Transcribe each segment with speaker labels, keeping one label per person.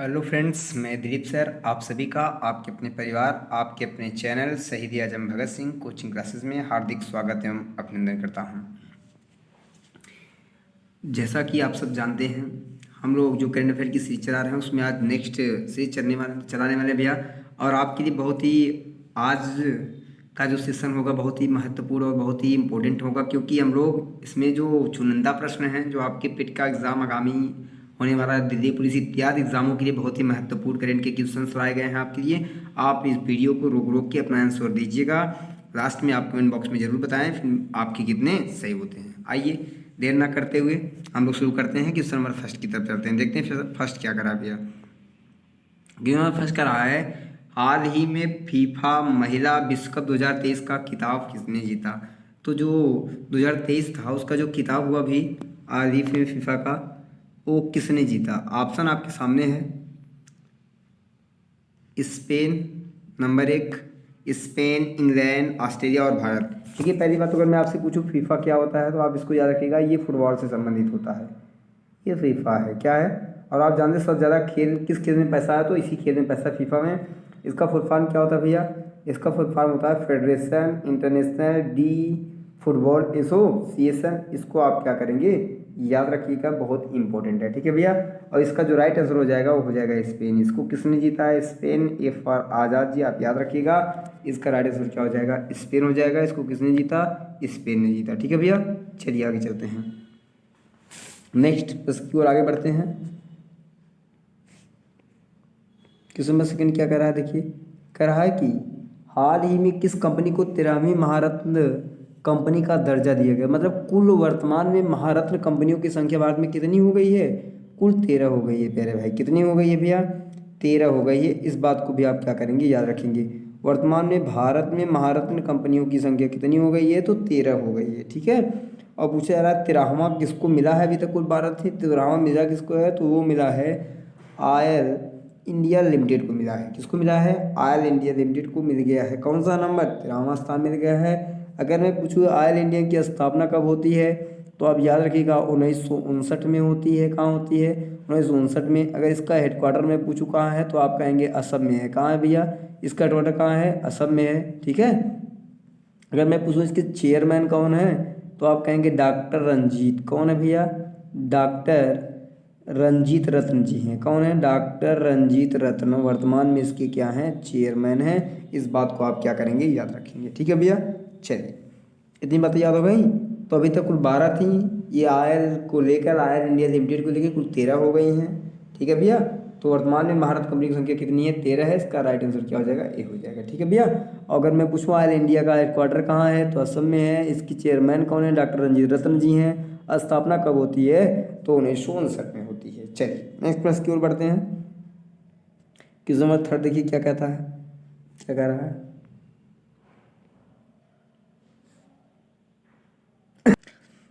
Speaker 1: Hello friends, मैं Dilip sir आप सभी का आपके अपने परिवार आपके अपने चैनल शहीद आजम भगत सिंह कोचिंग क्लासेस में हार्दिक स्वागत एवं अभिनंदन करता हूं। जैसा कि आप सब जानते हैं, हम लोग जो करंट अफेयर की सीरीज चला रहे हैं उसमें आज नेक्स्ट सीरीज चलाने वाले भैया। और आपके लिए बहुत ही आज का जो सेशन होगा बहुत ही महत्वपूर्ण और बहुत ही इम्पोर्टेंट होगा, क्योंकि हम लोग इसमें जो चुनिंदा प्रश्न हैं जो आपके पिट का एग्ज़ाम आगामी होने वाला दिल्ली पुलिस इत्यादि एग्जामों के लिए बहुत ही महत्वपूर्ण करंट के क्वेश्चन लाए गए हैं आपके लिए। आप इस वीडियो को रोक रोक के अपना आंसर दीजिएगा। लास्ट में आप कमेंट बॉक्स में ज़रूर बताएं फिर आपके कितने सही होते हैं। आइए देर ना करते हुए हम लोग शुरू करते हैं। क्वेश्चन नंबर फर्स्ट की तरफ चलते हैं, देखते हैं फर्स्ट क्या करा भैया। क्वेश्चन नंबर फर्स्ट करा है, हाल ही में फीफा महिला विश्व कप 2023 का खिताब किसने जीता। तो जो 2023 था उसका जो खिताब हुआ भी हाल ही में फीफा का, वो किसने जीता। ऑप्शन आपके सामने है। Spain number 1, Spain, England, Australia और भारत। ठीक है, पहली बात तो अगर मैं आपसे पूछूं फीफा क्या होता है तो आप इसको याद रखिएगा, ये फुटबॉल से संबंधित होता है। ये फीफा है क्या है। और आप जानते हैं सबसे ज़्यादा खेल किस खेल में पैसा है, तो इसी खेल में पैसा फीफा में। इसका फुल फॉर्म क्या होता है भैया, इसका फुल फॉर्म होता है federation international D football association. इसको आप क्या करेंगे, याद रखिएगा, बहुत इंपॉर्टेंट है। ठीक है भैया। और इसका जो राइट आंसर हो जाएगा वो हो जाएगा स्पेन। इसको किसने जीता है, Spain. A for Azad ji, आप याद रखिएगा, इसका राइट आंसर क्या हो जाएगा, स्पेन हो जाएगा। इसको किसने जीता, स्पेन ने जीता। ठीक है भैया, चलिए आगे चलते हैं, नेक्स्ट प्रश्न की ओर आगे बढ़ते हैं। क्वेश्चन नंबर सेकंड क्या कर रहा है, देखिए कह रहा है कि हाल ही में किस कंपनी को 13वीं महारत्न कंपनी का दर्जा दिया गया। मतलब कुल वर्तमान में महारत्न कंपनियों की संख्या भारत में कितनी हो गई है, कुल 13 हो गई है प्यारे भाई। कितनी हो गई है भैया, 13 हो गई है। इस बात को भी आप क्या करेंगे, याद रखेंगे। वर्तमान में भारत में महारत्न कंपनियों की संख्या कितनी हो गई है, तो 13 हो गई है। ठीक है। और पूछा जा रहा है 13वां किसको मिला है, अभी तक कुल 12 थी, 13वां मिला किसको है, तो वो मिला है ऑयल इंडिया लिमिटेड को मिला है। किसको मिला है, ऑयल इंडिया लिमिटेड को मिल गया है। कौन सा नंबर, 13वां स्थान मिल गया है। अगर मैं पूछूँ ऑयल इंडिया की स्थापना कब होती है, तो आप याद रखिएगा 1959 में होती है। कहाँ होती है, 1959 में। अगर इसका हेडक्वार्टर मैं पूछूँ कहाँ है, तो आप कहेंगे असम में है। कहाँ है भैया, इसका हेडक्वार्टर कहाँ है, असम में है। ठीक है। अगर मैं पूछूँ इसके चेयरमैन कौन है, तो आप कहेंगे डॉक्टर रंजीत। कौन है भैया, डॉक्टर रंजीत रत्न जी हैं। कौन है, डॉक्टर रंजीत रत्न वर्तमान में इसके क्या हैं, चेयरमैन हैं। इस बात को आप क्या करेंगे, याद रखेंगे। ठीक है भैया, चलिए इतनी बातें याद हो गई। तो अभी तक कुल 12 थी, ये ऑयल को लेकर, ऑयल इंडिया लिमिटेड को लेकर कुल 13 हो गई हैं। ठीक है भैया। तो वर्तमान में भारत कंपनी की संख्या कितनी है, 13 है। इसका राइट आंसर क्या हो जाएगा, ए हो जाएगा। ठीक है भैया। और अगर मैं पूछूँ ऑयल इंडिया का हेडक्वार्टर कहाँ है, तो असम में है। इसकी चेयरमैन कौन है, डॉक्टर रंजीत रत्न जी हैं। स्थापना कब होती है, तो 1959 में होती है। चलिए नेक्स्ट प्रश्न की ओर बढ़ते हैं। क्वेश्चन नंबर थर्ड देखिए क्या कहता है, क्या कह रहा है।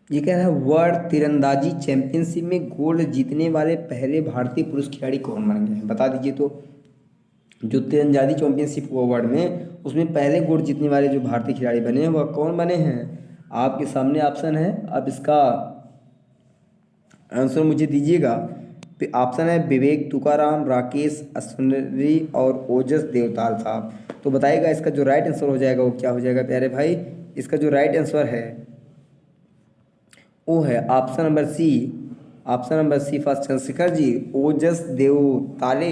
Speaker 1: ये कह रहा है वर्ल्ड तीरंदाजी चैंपियनशिप में गोल्ड जीतने वाले पहले भारतीय पुरुष खिलाड़ी कौन बन गए हैं, बता दीजिए। तो जो तीरंदाजी चैंपियनशिप हुआ वर्ल्ड में, उसमें पहले गोल्ड जीतने वाले जो भारतीय खिलाड़ी बने हैं वह कौन बने हैं। आपके सामने ऑप्शन है, आप इसका आंसर मुझे दीजिएगा। ऑप्शन है विवेक तुकाराम, राकेश अश्विनी और ओजस देवताल साहब। तो बताइएगा इसका जो राइट आंसर हो जाएगा वो क्या हो जाएगा प्यारे भाई। इसका जो राइट आंसर है वो है option number C. Option number C first Chandrashekhar ji Ojas Devtale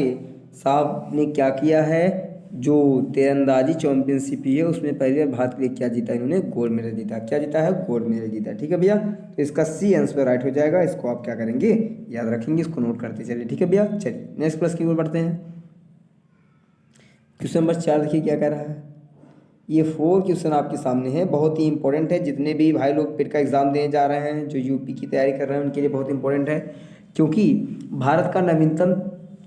Speaker 1: साहब ने क्या किया है, जो तीरंदाजी चैंपियनशिप है उसमें पहली बार भारत के लिए क्या जीता, इन्होंने गोल्ड मेडल जीता। क्या जीता है, गोल्ड मेडल जीता। ठीक है भैया। तो इसका सी आंसर राइट हो जाएगा। इसको आप क्या करेंगे, याद रखेंगे, इसको नोट करते चलिए। ठीक है भैया। चलिए नेक्स्ट प्रश्न की ओर बढ़ते हैं। क्वेश्चन नंबर 4 देखिए क्या कह रहा है। ये 4 क्वेश्चन आपके सामने है, बहुत ही इंपॉर्टेंट है। जितने भी भाई लोग पेट का एग्जाम देने जा रहे हैं, जो यूपी की तैयारी कर रहे हैं, उनके लिए बहुत इंपॉर्टेंट है। क्योंकि भारत का नवीनतम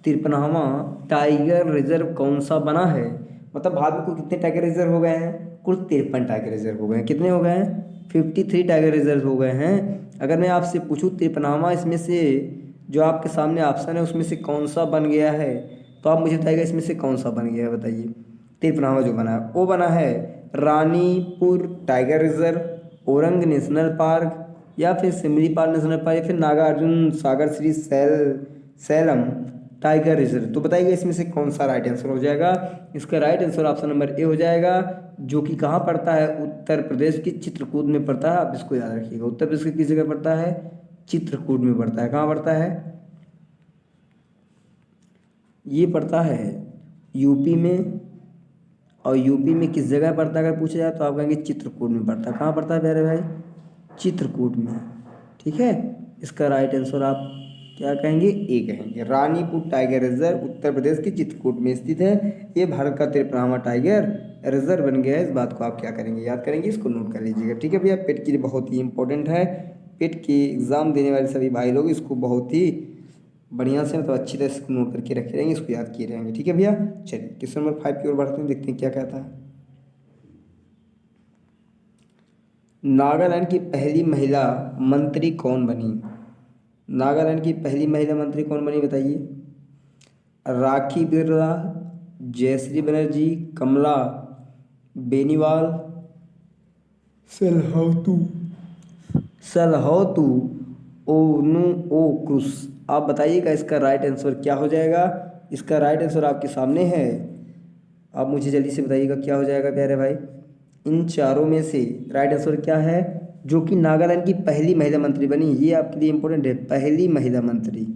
Speaker 1: 53वां टाइगर रिजर्व कौन सा बना है। मतलब भारत में कुल कितने टाइगर रिजर्व हो गए हैं, कुल 53 टाइगर रिजर्व हो गए हैं। कितने हो गए हैं, 53 टाइगर रिजर्व हो गए हैं। अगर मैं आपसे पूछूँ 53वां इसमें से जो आपके सामने ऑप्शन है उसमें से कौन सा बन गया है, तो आप मुझे बताइएगा इसमें से कौन सा बन गया है, बताइए। 53वां जो बना है वो बना है Ranipur tiger reserve, Orang national park, या फिर सिमलीपाल नेशनल पार्क, या फिर Nagarjuna Sagar Shri slam tiger reserve. तो बताइएगा इसमें से कौन सा राइट आंसर हो जाएगा। इसका right answer option number A हो जाएगा, जो कि कहाँ पड़ता है, उत्तर प्रदेश की चित्रकूट में पड़ता है। आप इसको याद रखिएगा, उत्तर प्रदेश की किस जगह पड़ता है, चित्रकूट में पड़ता है। कहाँ पड़ता है, ये पड़ता है यूपी में। और यूपी में किस जगह पड़ता है अगर पूछा जाए तो आप कहेंगे चित्रकूट में पड़ता है। कहाँ पड़ता है प्यारे भाई, चित्रकूट में। ठीक है, इसका राइट आंसर आप क्या कहेंगे, ए कहेंगे। रानीपुर टाइगर रिजर्व उत्तर प्रदेश के चित्रकूट में स्थित है। ये भारत का 53वां टाइगर रिजर्व बन गया है। इस बात को आप क्या करेंगे, याद करेंगे, इसको नोट कर लीजिएगा। ठीक है भैया, पेट के लिए बहुत ही इंपॉर्टेंट है। पेट की एग्जाम देने वाले सभी भाई लोग इसको बहुत ही बढ़िया से मतलब अच्छी तरह से नोट करके रखे रहेंगे, इसको याद किए रहेंगे। ठीक है भैया, चलिए क्वेश्चन नंबर 5 की ओर बढ़ते हैं, देखते हैं क्या कहता है। नागालैंड की पहली महिला मंत्री कौन बनी। नागालैंड की पहली महिला मंत्री कौन बनी बताइए। राखी बिरला, जयश्री बनर्जी, कमला बेनीवाल, सलहौतु सलहौतु ओनुओ क्रुस। आप बताइएगा इसका राइट आंसर क्या हो जाएगा। इसका राइट आंसर आपके सामने है, आप मुझे जल्दी से बताइएगा क्या हो जाएगा प्यारे भाई। इन चारों में से राइट आंसर क्या है, जो कि नागालैंड की पहली महिला मंत्री बनी। ये आपके लिए इंपॉर्टेंट है, पहली महिला मंत्री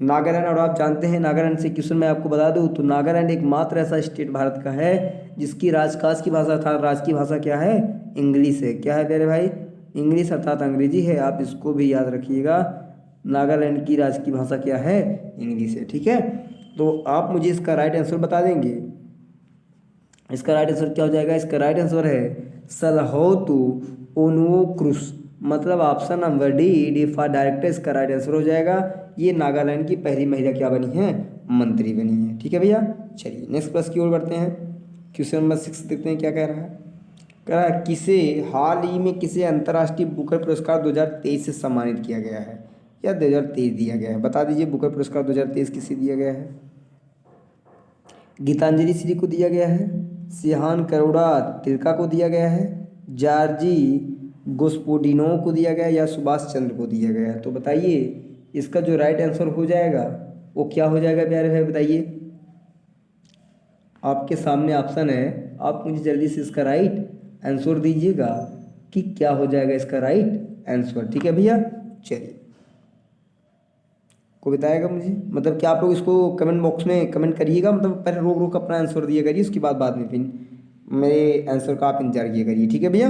Speaker 1: नागालैंड। और आप जानते हैं नागालैंड से क्वेश्चन मैं आपको बता दूं तो नागालैंड एकमात्र ऐसा स्टेट भारत का है जिसकी राजकाज की भाषा अर्थात राज की भाषा क्या है, इंग्लिश है। क्या है प्यारे भाई, इंग्लिश अर्थात अंग्रेजी है। आप इसको भी याद रखिएगा, नागालैंड की राज की भाषा क्या है, इंग्लिश है। ठीक है, तो आप मुझे इसका राइट आंसर बता देंगे। इसका राइट आंसर क्या हो जाएगा, इसका राइट आंसर है सलहौतु ओनुओ क्रुस, मतलब option number D, D for director इसका राइट आंसर हो जाएगा। ये नागालैंड की पहली महिला क्या बनी है, मंत्री बनी है। ठीक है भैया, चलिए नेक्स्ट प्रश्न की ओर बढ़ते हैं। क्वेश्चन नंबर 6 देखते हैं क्या कह रहा है। कह रहा है किसे हाल ही में किसे अंतर्राष्ट्रीय बुकर पुरस्कार 2023 से सम्मानित किया गया है या 2023 दिया गया है। बता दीजिए, बुकर पुरस्कार 2023 किसे दिया गया है। गीतांजलि श्री को दिया गया है, सिहान करोड़ा तिर्का को दिया गया है, जॉर्जी गोस्पोडिनो को दिया गया है या सुभाष चंद्र को दिया गया है। तो बताइए इसका जो राइट आंसर हो जाएगा वो क्या हो जाएगा प्यारे भाई, बताइए। आपके सामने ऑप्शन है, आप मुझे जल्दी से इसका राइट आंसर दीजिएगा कि क्या हो जाएगा इसका राइट आंसर। ठीक है भैया, चलिए को बताएगा मुझे, मतलब कि आप लोग इसको कमेंट बॉक्स में कमेंट करिएगा, मतलब पहले रोक रोक अपना आंसर दिया करिए, उसके बाद में फिर मेरे आंसर का आप इंतजार किया करिए। ठीक है भैया,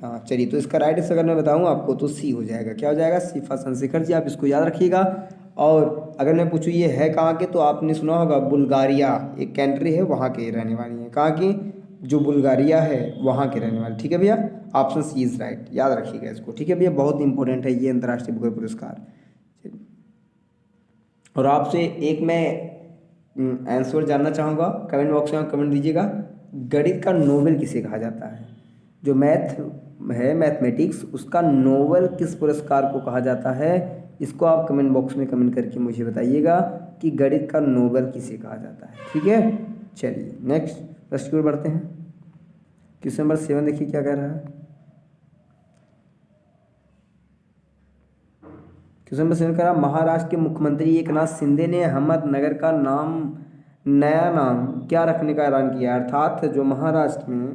Speaker 1: हाँ चलिए। तो इसका राइट आंसर अगर मैं बताऊँ आपको तो सी हो जाएगा। क्या हो जाएगा, सिफा चंद्रशेखर जी, आप इसको याद रखिएगा। और अगर मैं पूछूँ ये है कहाँ के, तो आपने सुना होगा बुल्गारिया एक कंट्री है, वहाँ के रहने वाली है। कहाँ की, जो बुल्गारिया है वहाँ के रहने वाले। ठीक है भैया, ऑप्शन सी इज राइट, याद रखिएगा इसको। ठीक है भैया, बहुत इंपॉर्टेंट है ये अंतर्राष्ट्रीय बुकर पुरस्कार। और आपसे एक मैं आंसर जानना चाहूँगा, कमेंट बॉक्स में कमेंट दीजिएगा। गणित का नोबेल किसे कहा जाता है। जो मैथ है, मैथमेटिक्स, उसका नोबेल किस पुरस्कार को कहा जाता है, इसको आप कमेंट बॉक्स में कमेंट करके मुझे बताइएगा कि गणित का नोबेल किसे कहा जाता है। ठीक है, चलिए नेक्स्ट प्रश्न की ओर बढ़ते हैं। क्वेश्चन नंबर 7 देखिए क्या कह रहा है। क्वेश्चन नंबर 7 कह रहा, महाराष्ट्र के मुख्यमंत्री एकनाथ शिंदे ने अहमदनगर का नया नाम क्या रखने का ऐलान किया। अर्थात जो महाराष्ट्र में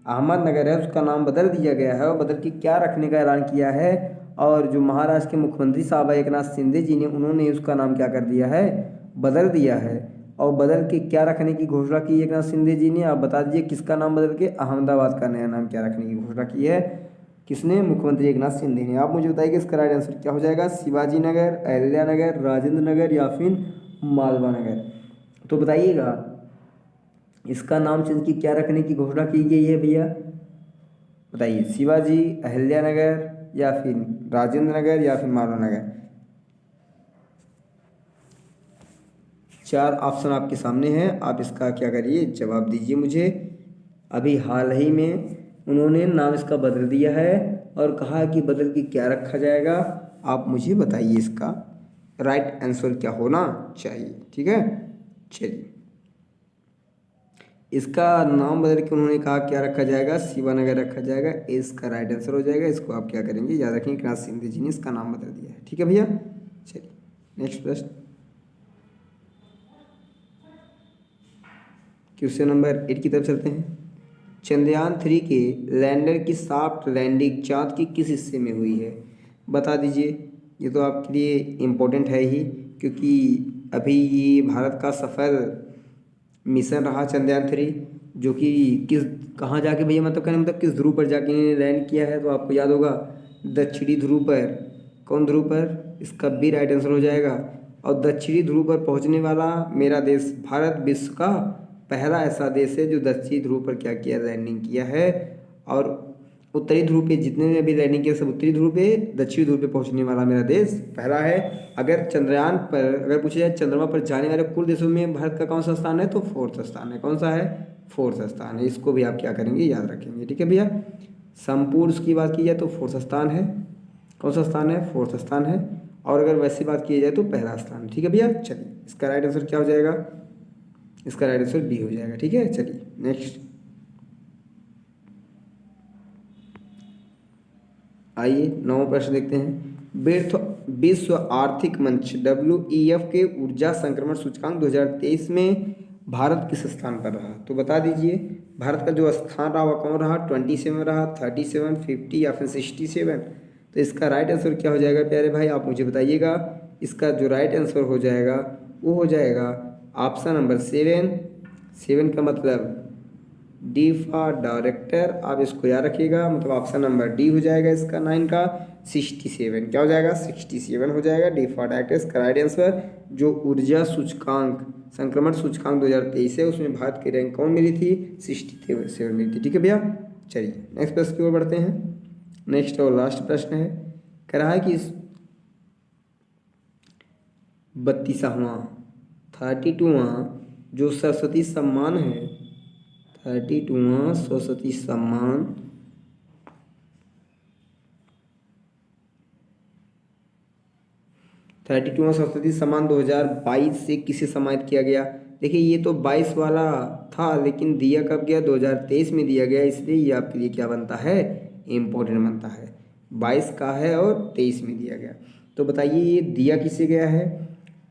Speaker 1: अहमदनगर है उसका नाम बदल दिया गया है, और बदल के क्या रखने का ऐलान किया है। और जो महाराष्ट्र के मुख्यमंत्री साहब है एकनाथ शिंदे जी ने, उन्होंने उसका नाम क्या कर दिया है, बदल दिया है। और बदल के क्या रखने की घोषणा की एकनाथ शिंदे जी ने, आप बता दीजिए किसका नाम बदल के अहमदाबाद का नया नाम क्या रखने की घोषणा की है, किसने, मुख्यमंत्री एकनाथ शिंदे ने। आप मुझे बताइए इसका राइट आंसर क्या हो जाएगा, शिवाजी नगर, अहिल्या नगर, राजेंद्र नगर या फिर मालवा नगर। तो बताइएगा इसका नाम चेंज की क्या रखने की घोषणा की गई है भैया, बताइए। शिवाजी, अहिल्या नगर या फिर राजेंद्र नगर या फिर मालवा नगर। 4 ऑप्शन आपके सामने हैं, आप इसका क्या करिए, जवाब दीजिए मुझे। अभी हाल ही में उन्होंने नाम इसका बदल दिया है और कहा कि बदल के क्या रखा जाएगा। आप मुझे बताइए इसका राइट आंसर क्या होना चाहिए। ठीक है, चलिए इसका नाम बदल के उन्होंने कहा क्या रखा जाएगा, शिवानगर रखा जाएगा। इसका राइट आंसर हो जाएगा। इसको आप क्या करेंगे, याद रखेंगे एकनाथ शिंदे जी ने इसका नाम बदल दिया है। ठीक है भैया, चलिए नेक्स्ट प्रश्न। क्वेश्चन नंबर 8 की तरफ चलते हैं। चंद्रयान 3 के लैंडर की सॉफ्ट लैंडिंग चाँद के किस हिस्से में हुई है, बता दीजिए। ये तो आपके लिए इम्पोर्टेंट है ही, क्योंकि अभी ये भारत का सफल मिशन रहा चंद्रयान 3, जो कि किस कहाँ जाके भैया, मतलब कहने मतलब किस ध्रुव पर जाके लैंड किया है, तो आपको याद होगा दक्षिणी ध्रुव पर। कौन ध्रुव पर? इसका बी राइट आंसर हो जाएगा। और दक्षिणी ध्रुव पर पहुंचने वाला मेरा देश भारत विश्व का पहला ऐसा देश है जो दक्षिणी ध्रुव पर क्या किया, लैंडिंग किया है। और उत्तरी ध्रुव पे जितने ने भी लैंडिंग किया सब उत्तरी ध्रुव पे, दक्षिणी ध्रुव पे पहुंचने वाला मेरा देश पहला है। अगर चंद्रयान पर अगर पूछा जाए चंद्रमा पर जाने वाले कुल देशों में भारत का कौन सा स्थान है, तो 4th स्थान है। कौन सा है? 4th स्थान है। इसको भी आप क्या करेंगे, याद रखेंगे। ठीक है भैया। संपूर्ण की बात की जाए तो 4th स्थान है। कौन सा स्थान है? 4th स्थान है। और अगर वैसी बात की जाए तो पहला स्थान। ठीक है भैया। चलिए इसका राइट आंसर क्या हो जाएगा? इसका राइट आंसर बी हो जाएगा। ठीक है। चलिए नेक्स्ट आइए 9वां प्रश्न देखते हैं। विश्व आर्थिक मंच WEF के ऊर्जा संक्रमण सूचकांक 2023 में भारत किस स्थान पर रहा, तो बता दीजिए। भारत का जो स्थान रहा वह कौन रहा? 27 रहा, 37, 50 या फिर 67? तो इसका राइट आंसर क्या हो जाएगा प्यारे भाई, आप मुझे बताइएगा। इसका जो राइट आंसर हो जाएगा वो हो जाएगा ऑप्शन नंबर 7। 7 का मतलब डी फॉर डायरेक्टर, आप इसको याद रखिएगा। मतलब ऑप्शन नंबर डी हो जाएगा इसका 9 का 67। क्या हो जाएगा? 67 हो जाएगा। डी फॉर डायरेक्टर इसका राइट आंसर। जो ऊर्जा सूचकांक संक्रमण सूचकांक 2023 है उसमें भारत की रैंक कौन मिली थी? 67 मिली थी। ठीक है भैया। चलिए नेक्स्ट प्रश्न की ओर बढ़ते हैं। नेक्स्ट और लास्ट प्रश्न है, कह रहा है कि 32वां 32वां जो सरस्वती सम्मान है, 32वां सरस्वती सम्मान सरस्वती सम्मान 2022 से किसे सम्मानित किया गया? देखिए ये तो 22 वाला था, लेकिन दिया कब गया? 2023 में दिया गया, इसलिए ये आपके लिए क्या बनता है? इम्पोर्टेंट बनता है। 22 का है और 23 में दिया गया। तो बताइए ये दिया किसे गया है?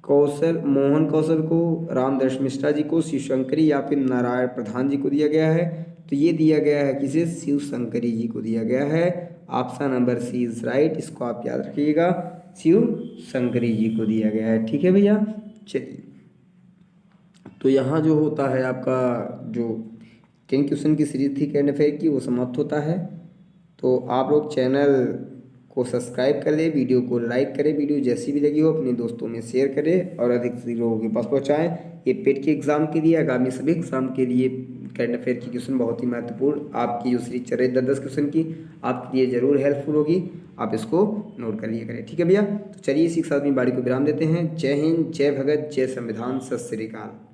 Speaker 1: मोहन कौशल को, रामदर्श मिश्रा जी को, शिवशंकरी या फिर नारायण प्रधान जी को दिया गया है? तो ये दिया गया है किसे? शिवशंकरी जी को दिया गया है। Option number C is right. इसको आप याद रखिएगा, शिवशंकरी जी को दिया गया है। ठीक है भैया। चलिए तो यहाँ जो होता है आपका जो 10 क्वेश्चन की सीरीज थी करंट अफेयर की वो समाप्त होता है। तो आप लोग चैनल को सब्सक्राइब कर ले, वीडियो को लाइक करें, वीडियो जैसी भी लगी हो अपने दोस्तों में शेयर करें और अधिक से लोगों के पास पहुंचाएं। ये पेट के एग्ज़ाम के लिए, आगामी सभी एग्ज़ाम के लिए करंट अफेयर की क्वेश्चन बहुत ही महत्वपूर्ण आपकी जो सीरीज चल रही है 10-10 क्वेश्चन की, आपके लिए ज़रूर हेल्पफुल होगी। आप इसको नोट कर लिया करें। ठीक है भैया। तो चलिए इसी के साथ में बाड़ी को विराम देते हैं। जय हिंद, जय भगत, जय संविधान, सत श्री अकाल।